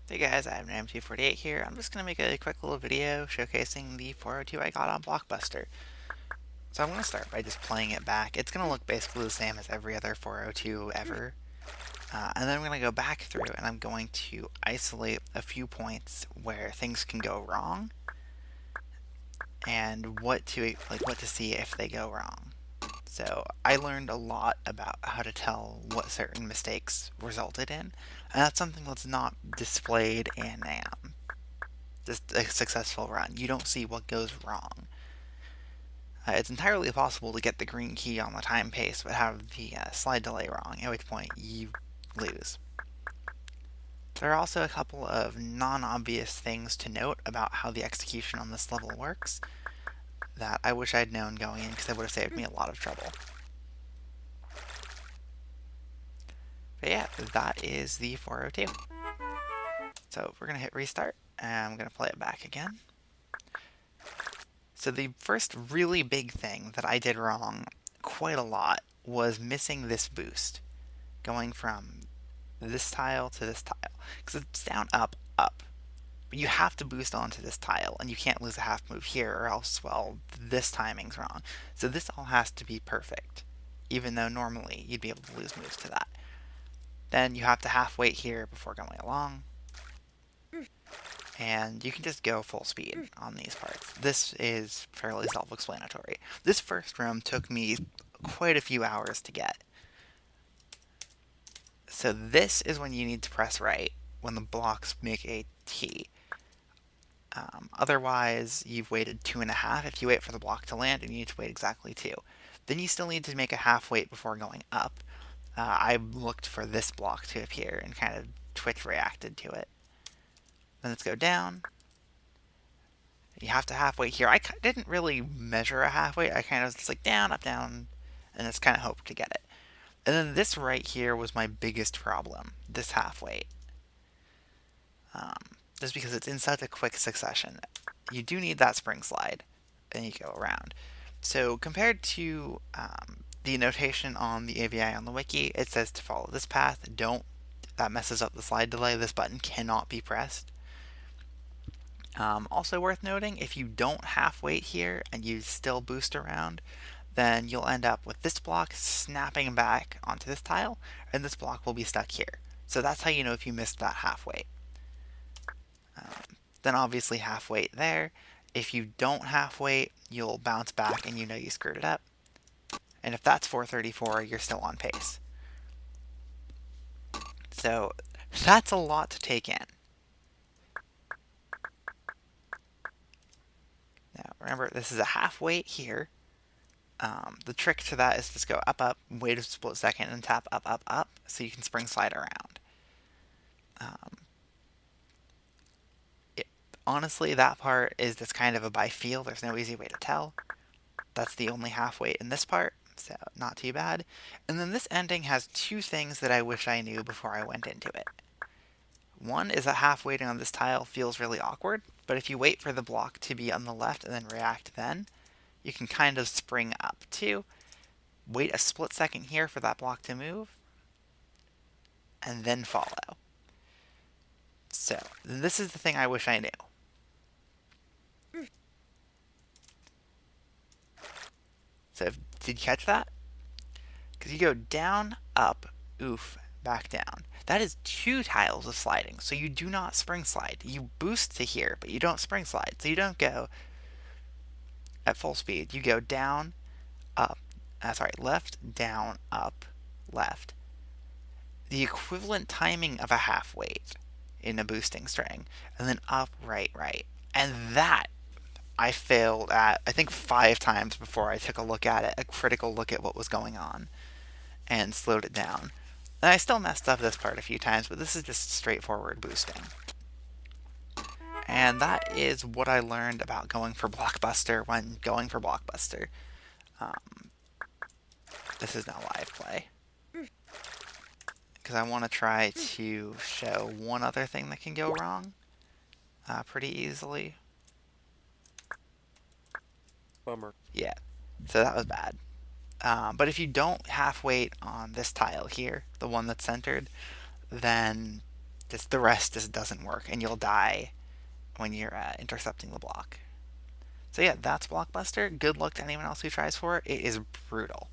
Hey guys, I have an M248 here. I'm just going to make a quick little video showcasing the 402 I got on Blockbuster. So I'm going to start by just playing it back. It's going to look basically the same as every other 402 ever. And then I'm going to go back through and I'm going to isolate a few points where things can go wrong and what to see if they go wrong. So I learned a lot about how to tell what certain mistakes resulted in, and that's something that's not displayed in just a successful run. You don't see what goes wrong. It's entirely possible to get the green key on the time pace, but have the slide delay wrong, at which point you lose. There are also a couple of non-obvious things to note about how the execution on this level works that I wish I'd known going in, because that would have saved me a lot of trouble. But yeah, that is the 402. So we're going to hit restart, and I'm going to play it back again. So the first really big thing that I did wrong quite a lot was missing this boost, going from this tile to this tile, because it's down, up, up. But you have to boost onto this tile, and you can't lose a half move here, or else, well, this timing's wrong. So this all has to be perfect, even though normally you'd be able to lose moves to that. Then you have to half wait here before going along, and you can just go full speed on these parts. This is fairly self-explanatory. This first room took me quite a few hours to get. So this is when you need to press right, when the blocks make a T. Otherwise, you've waited 2.5 if you wait for the block to land, and you need to wait exactly 2. Then you still need to make a half wait before going up. I looked for this block to appear and kind of twitch reacted to it. Then let's go down. You have to half wait here. I didn't really measure a half wait. I kind of was just like down, up, down, and just kind of hoped to get it. And then this right here was my biggest problem, this half wait. Just because it's in such a quick succession. You do need that spring slide, and you go around. So compared to the notation on the AVI on the wiki, it says to follow this path. Don't. That messes up the slide delay. This button cannot be pressed. Also worth noting, if you don't half wait here and you still boost around, then you'll end up with this block snapping back onto this tile, and this block will be stuck here. So that's how you know if you missed that half wait. Then obviously half wait there. If you don't half wait, you'll bounce back and you know you screwed it up. And if that's 434, you're still on pace. So that's a lot to take in. Now remember, this is a half wait here. The trick to that is just go up, up, wait a split second, and tap up, up, up, so you can spring slide around. Honestly, that part is just kind of a by feel. There's no easy way to tell. That's the only half wait in this part, so not too bad. And then this ending has two things that I wish I knew before I went into it. One is that half waiting on this tile feels really awkward, but if you wait for the block to be on the left and then react then, you can kind of spring up too. Wait a split second here for that block to move, and then follow. So, this is the thing I wish I knew. So, did you catch that? Because you go down, up, oof, back down. That is 2 tiles of sliding, so you do not spring slide. You boost to here, but you don't spring slide. So you don't go at full speed. You go down, up, left, down, up, left. The equivalent timing of a half wait in a boosting string, and then up, right, right. And that I failed at, I think 5 times before I took a look at it, a critical look at what was going on, and slowed it down. And I still messed up this part a few times, but this is just straightforward boosting. And that is what I learned about going for Blockbuster when going for Blockbuster. This is now live play. Because I want to try to show one other thing that can go wrong pretty easily. Bummer. Yeah, so that was bad. But if you don't half wait on this tile here, the one that's centered, then Just the rest just doesn't work, and you'll die when you're intercepting the block. So yeah, that's Blockbuster. Good luck to anyone else who tries for it. It is brutal.